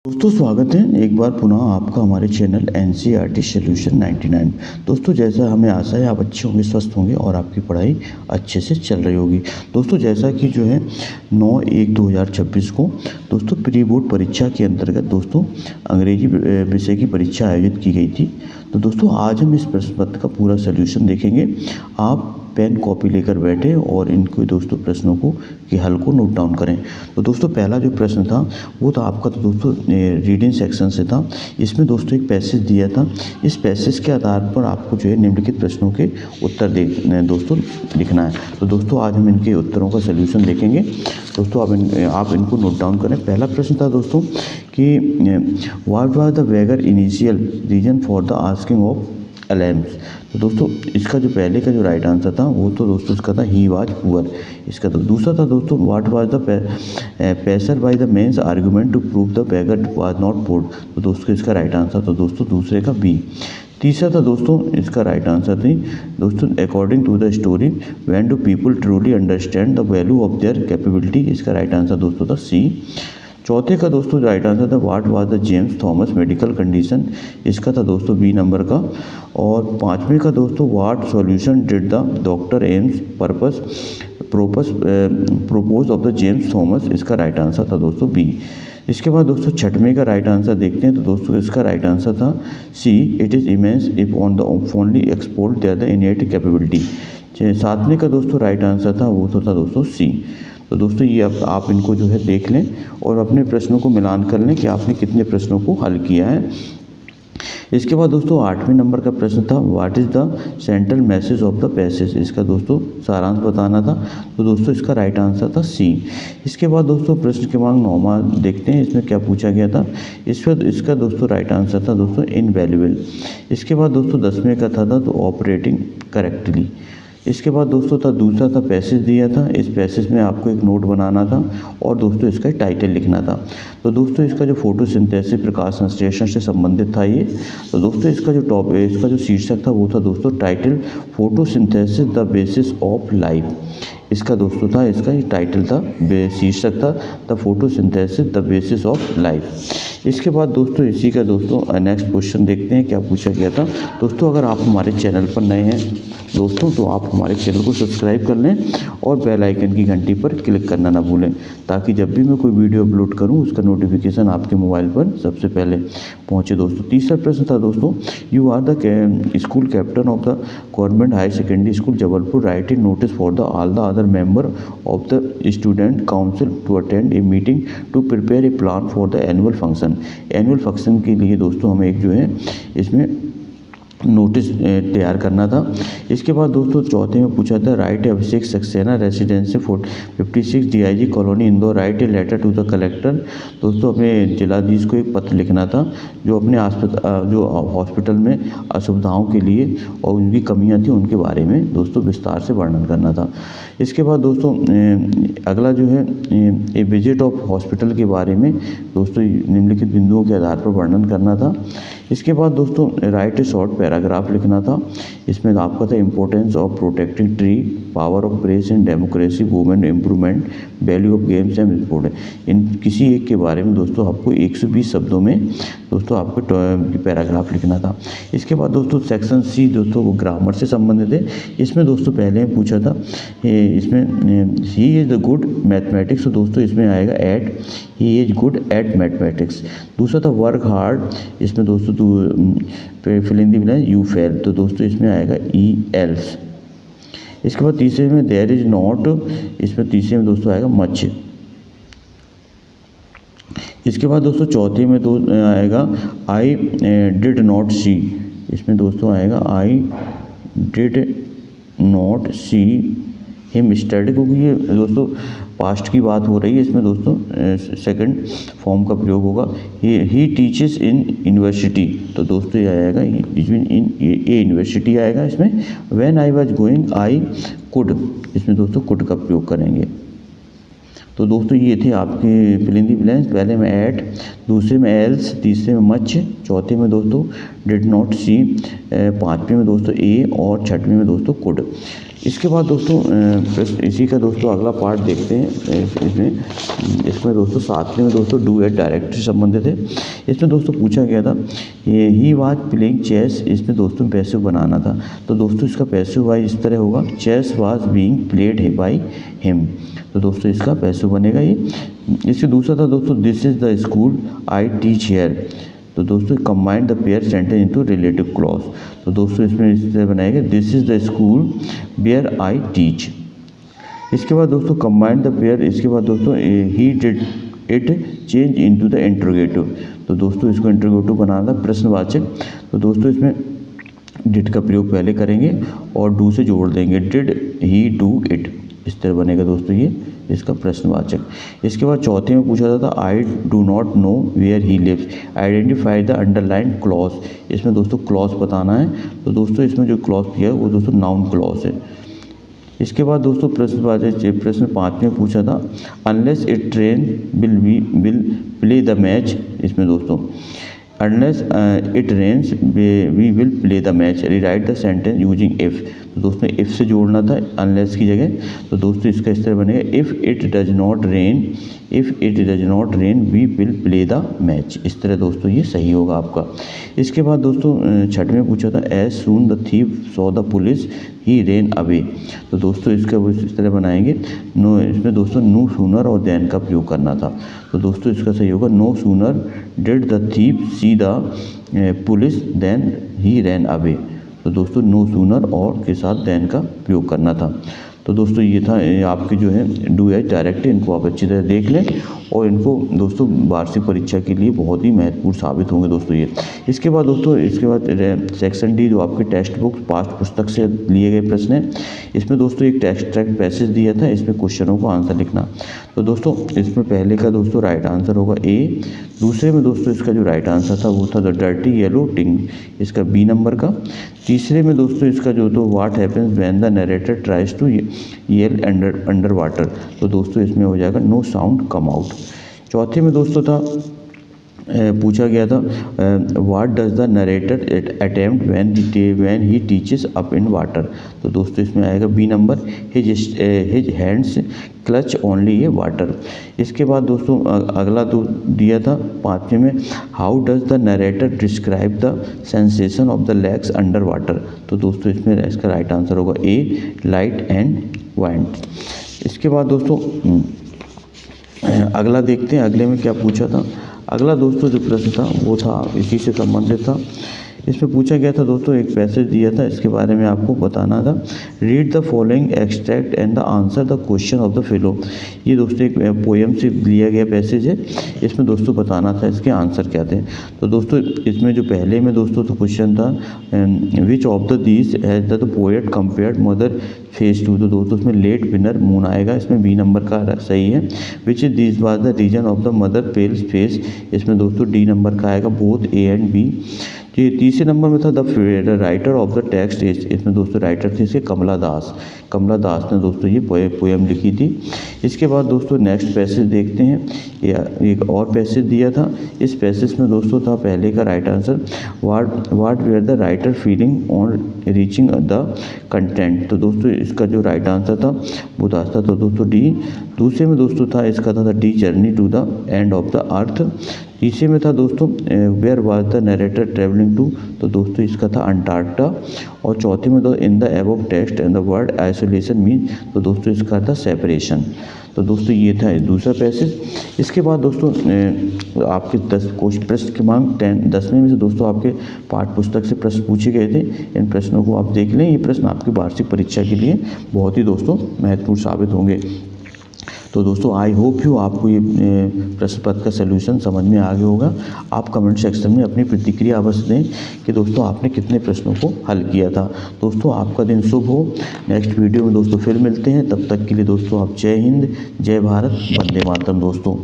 दोस्तों स्वागत है एक बार पुनः आपका हमारे चैनल एनसीईआरटी सॉल्यूशन 99। दोस्तों जैसा हमें आशा है आप अच्छे होंगे, स्वस्थ होंगे और आपकी पढ़ाई अच्छे से चल रही होगी। दोस्तों जैसा कि जो है 9/1/2026 को दोस्तों प्री बोर्ड परीक्षा के अंतर्गत दोस्तों अंग्रेजी विषय की परीक्षा आयोजित की गई थी। तो दोस्तों आज हम इस प्रश्न पत्र का पूरा सोल्यूशन देखेंगे। आप पेन कॉपी लेकर बैठे और इनको दोस्तों प्रश्नों को के हल को नोट डाउन करें। तो दोस्तों पहला जो प्रश्न था वो था आपका तो दोस्तों रीडिंग सेक्शन से था। इसमें दोस्तों एक पैसेज दिया था। इस पैसेज के आधार पर आपको जो है निम्नलिखित प्रश्नों के उत्तर दोस्तों लिखना है। तो दोस्तों आज हम इनके उत्तरों का सोल्यूशन देखेंगे। दोस्तों आप इनको नोट डाउन करें। पहला प्रश्न था दोस्तों कि what was the wager initial reason for the asking of alms. तो दोस्तों इसका जो पहले का जो राइट आंसर था वो तो दोस्तों इसका था ही वाज पुअर। इसका तो दूसरा था दोस्तों what was the pressure by the man's argument to prove the beggar was not poor. तो दोस्तों इसका राइट आंसर तो दोस्तों दूसरे का बी। तीसरा था दोस्तों इसका राइट आंसर थी दोस्तों according to the story when do people truly understand the value of their capability. इसका राइट आंसर दोस्तों था सी। चौथे का दोस्तों राइट आंसर था what was the James Thomas medical condition. इसका था दोस्तों बी नंबर का। और पांचवें का दोस्तों what solution did the doctor AIIMS propose of the James Thomas. इसका राइट आंसर था दोस्तों बी। इसके बाद दोस्तों छठवें का राइट आंसर देखते हैं। तो दोस्तों इसका राइट आंसर था C it is immense if on the only export their the innate capability. सातवें का दोस्तों राइट आंसर था वो तो था दोस्तों सी। तो दोस्तों ये आप इनको जो है देख लें और अपने प्रश्नों को मिलान कर लें कि आपने कितने प्रश्नों को हल किया है। इसके बाद दोस्तों 8वें नंबर का प्रश्न था what is the central message of the passage. इसका दोस्तों सारांश बताना था। तो दोस्तों इसका राइट आंसर था सी। इसके बाद दोस्तों प्रश्न क्रमांक 9वां देखते हैं इसमें क्या पूछा गया था। इसका दोस्तों राइट आंसर था दोस्तों इनवैल्यूएबल। इसके बाद दोस्तों 10वें का था तो ऑपरेटिंग करेक्टली। इसके बाद दोस्तों दूसरा था पैसेज दिया था। इस पैसेज में आपको एक नोट बनाना था और दोस्तों इसका टाइटल लिखना था। तो दोस्तों इसका जो फोटोसिंथेसिस प्रकाश संश्लेषण से संबंधित था ये। तो दोस्तों इसका जो शीर्षक था वो था दोस्तों title photosynthesis the basis of life. इसका दोस्तों था इसका ये टाइटल था शीर्षक था the photosynthesis the basis of life. इसके बाद दोस्तों इसी का दोस्तों नेक्स्ट क्वेश्चन देखते हैं क्या पूछा गया था। दोस्तों अगर आप हमारे चैनल पर नए हैं दोस्तों तो आप हमारे चैनल को सब्सक्राइब कर लें और बेल आइकन की घंटी पर क्लिक करना ना भूलें ताकि जब भी मैं कोई वीडियो अपलोड करूं उसका नोटिफिकेशन आपके मोबाइल पर सबसे पहले पहुंचे। दोस्तों तीसरा प्रश्न था दोस्तों you are the school captain of the government higher secondary school Jabalpur write in notice for the all the other member of the student council to attend a meeting to prepare a plan for the annual function. Annual function के लिए दोस्तों हमें एक जो है इसमें notice तैयार करना था। इसके बाद दोस्तों चौथे में पूछा था write Abhishek Saxena residency 56 DIG colony Indore write a letter to the collector. दोस्तों अपने जिलाधीश को एक पत्र लिखना था जो अपने जो हॉस्पिटल में असुविधाओं के लिए और उनकी कमियां थी उनके बारे में दोस्तों विस्तार से वर्णन करना था। इसके बाद दोस्तों अगला जो है ए विजिट ऑफ हॉस्पिटल के बारे में दोस्तों निम्नलिखित बिंदुओं के आधार पर वर्णन करना था। इसके बाद दोस्तों राइट ए शॉर्ट पैराग्राफ लिखना था। इसमें आपका था importance of protecting tree power of press in democracy women empowerment value of games and sport. इन किसी एक के बारे में दोस्तों आपको 120 शब्दों में दोस्तों आपको पैराग्राफ लिखना था। इसके बाद दोस्तों सेक्शन सी दोस्तों वो ग्रामर से संबंधित है। इसमें दोस्तों पहले पूछा था इसमें he is the good mathematics. तो दोस्तों इसमें आएगा at he is good at mathematics. दूसरा था वर्क हार्ड। इसमें दोस्तों fill in the blank you fail. तो दोस्तों इसमें आएगा ई एल्स। इसके बाद तीसरे में देयर इज नॉट। इसमें तीसरे में दोस्तों आएगा मच। इसके बाद दोस्तों चौथे में आएगा आई डिड नॉट सी। इसमें दोस्तों आएगा I did not see him study क्योंकि ये दोस्तों पास्ट की बात हो रही है। इसमें दोस्तों सेकंड फॉर्म का प्रयोग होगा। He teaches in university. तो दोस्तों ये आएगा इन ए यूनिवर्सिटी आएगा इसमें। When I was going I could. इसमें दोस्तों कुड का प्रयोग करेंगे। तो दोस्तों ये थे आपके फिल इन द ब्लैंक्स। पहले में एट, दूसरे में एल्स, तीसरे में मच, चौथे में दोस्तों डिड नॉट सी, पाँचवें में दोस्तों ए और छठवें में दोस्तों कुड। इसके बाद दोस्तों इसी का दोस्तों अगला पार्ट देखते हैं। इसमें दोस्तों सातवें में दोस्तों डू एट डायरेक्ट से संबंधित है। इसमें दोस्तों पूछा गया था ही वाज प्लेइंग चेस, इसमें दोस्तों पैसिव बनाना था। तो दोस्तों इसका पैसिव वाइज इस तरह होगा, chess was being played by him. तो दोस्तों इसका पैसिव बनेगा ये। इससे दूसरा था दोस्तों this is the school I teach here. तो दोस्तों combine the pair sentence into relative clause. तो दोस्तों इसमें इस तरह बनाएगा this is the school where I teach. इसके बाद दोस्तों कंबाइन द पेयर, इसके बाद दोस्तों he did it change into the interrogative. तो दोस्तों इसको इंट्रोगेटिव बनाना प्रश्नवाचक। तो दोस्तों इसमें डिड का प्रयोग पहले करेंगे और डू से जोड़ देंगे, डिड ही डू इट, इस तरह बनेगा दोस्तों ये इसका प्रश्नवाचक। इसके बाद चौथे में पूछा था I do not know where he lives, identify the underline clause. इसमें दोस्तों क्लॉज बताना है। तो दोस्तों इसमें जो क्लॉज दिया है वो दोस्तों नाउन क्लॉज है। इसके बाद दोस्तों प्रश्न 5 में पूछा था अनलेस इट ट्रेन विल प्ले द मैच। इसमें दोस्तों unless it rains we will play the match, rewrite the sentence using if. तो दोस्तों इफ़ से जोड़ना था अनलेस की जगह। तो दोस्तों इसका इस तरह बनेगा if it does not rain we will play the match. इस तरह दोस्तों ये सही होगा आपका। इसके बाद दोस्तों छठवें पूछा था as soon the thief saw the police he ran away. तो दोस्तों इसका वो इस तरह बनाएंगे नो, इसमें दोस्तों नो सूनर और देन का प्रयोग करना था। तो दोस्तों इसका सही होगा no sooner did the thief see the police then he ran away. तो दोस्तों नो सूनर और के साथ देन का प्रयोग करना था। तो दोस्तों ये था आपके जो है डू एट डायरेक्ट, इनको आप अच्छी तरह देख लें और इनको दोस्तों वार्षिक परीक्षा के लिए बहुत ही महत्वपूर्ण साबित होंगे दोस्तों ये। इसके बाद दोस्तों सेक्शन डी जो आपके टेक्स्ट बुक पाठ्य पुस्तक से लिए गए प्रश्न है। इसमें दोस्तों एक टेक्स्ट ट्रैक्ट पैसेज दिया था, इसमें क्वेश्चनों को आंसर लिखना। तो दोस्तों इसमें पहले का दोस्तों राइट आंसर होगा ए। दूसरे में दोस्तों इसका जो राइट आंसर था वो था द डर्टी येलो टिंग, इसका बी नंबर का। तीसरे में दोस्तों इसका जो तो what happens when the narrator tries to yell under water. तो दोस्तों इसमें हो जाएगा नो साउंड कम आउट। चौथे में दोस्तों था पूछा गया था what does the narrator attempt when he teaches up in water. तो दोस्तों इसमें आएगा B number his hands clutch only ये वाटर। इसके बाद दोस्तों अगला तो दिया था पाँचवें में how does the narrator describe the sensation of the legs under water. तो दोस्तों इसमें इसका राइट आंसर होगा ए लाइट एंड वाइंड। इसके बाद दोस्तों अगला देखते हैं अगले में क्या पूछा था। अगला दोस्तों जो प्रश्न था वो था इसी से संबंधित था। इसमें पूछा गया था दोस्तों एक पैसेज दिया था, इसके बारे में आपको बताना था। Read the following extract and the answer the question of the fellow. ये दोस्तों एक पोएम से लिया गया पैसेज है, इसमें दोस्तों बताना था इसके आंसर क्या थे। तो दोस्तों इसमें जो पहले में दोस्तों तो क्वेश्चन था which of the these has the poet compared mother face to. तो दोस्तों उसमें लेट विनर मून आएगा, इसमें बी नंबर का सही है। Which is this was the reason of the mother pale face, इसमें दोस्तों डी नंबर का आएगा बोथ ए एंड बी। ये तीसरे नंबर में था the writer of the text is, इसमें दोस्तों राइटर थे इसके कमला दास ने दोस्तों ये पोएम लिखी थी। इसके बाद दोस्तों नेक्स्ट पैसेज देखते हैं। एक और पैसेज दिया था, इस पैसेज में दोस्तों था पहले का right answer what were the writer feeling on reaching the continent. तो दोस्तों इसका जो राइट आंसर था वो था तो दोस्तों डी। दूसरे में दोस्तों था इसका था D journey to the end of the earth. तीसरे में था दोस्तों where was the narrator travelling to. तो दोस्तों इसका था अंटार्कटा। और चौथे में in the above text and the word isolation mean. तो दोस्तों इसका था सेपरेशन। तो दोस्तों ये था दूसरा पैसेज। इसके बाद दोस्तों आपके 10 प्रश्न क्रमांक 10वें में से दोस्तों आपके पाठ्य पुस्तक से प्रश्न पूछे गए थे। इन प्रश्नों को आप देख लें, ये प्रश्न आपकी वार्षिक परीक्षा के लिए बहुत ही दोस्तों महत्वपूर्ण साबित होंगे। तो दोस्तों आई होप यू आपको ये प्रश्न पत्र का सलूशन समझ में आ गया होगा। आप कमेंट सेक्शन में अपनी प्रतिक्रिया अवश्य दें कि दोस्तों आपने कितने प्रश्नों को हल किया था। दोस्तों आपका दिन शुभ हो। नेक्स्ट वीडियो में दोस्तों फिर मिलते हैं, तब तक के लिए दोस्तों आप जय हिंद, जय भारत, वंदे मातरम दोस्तों।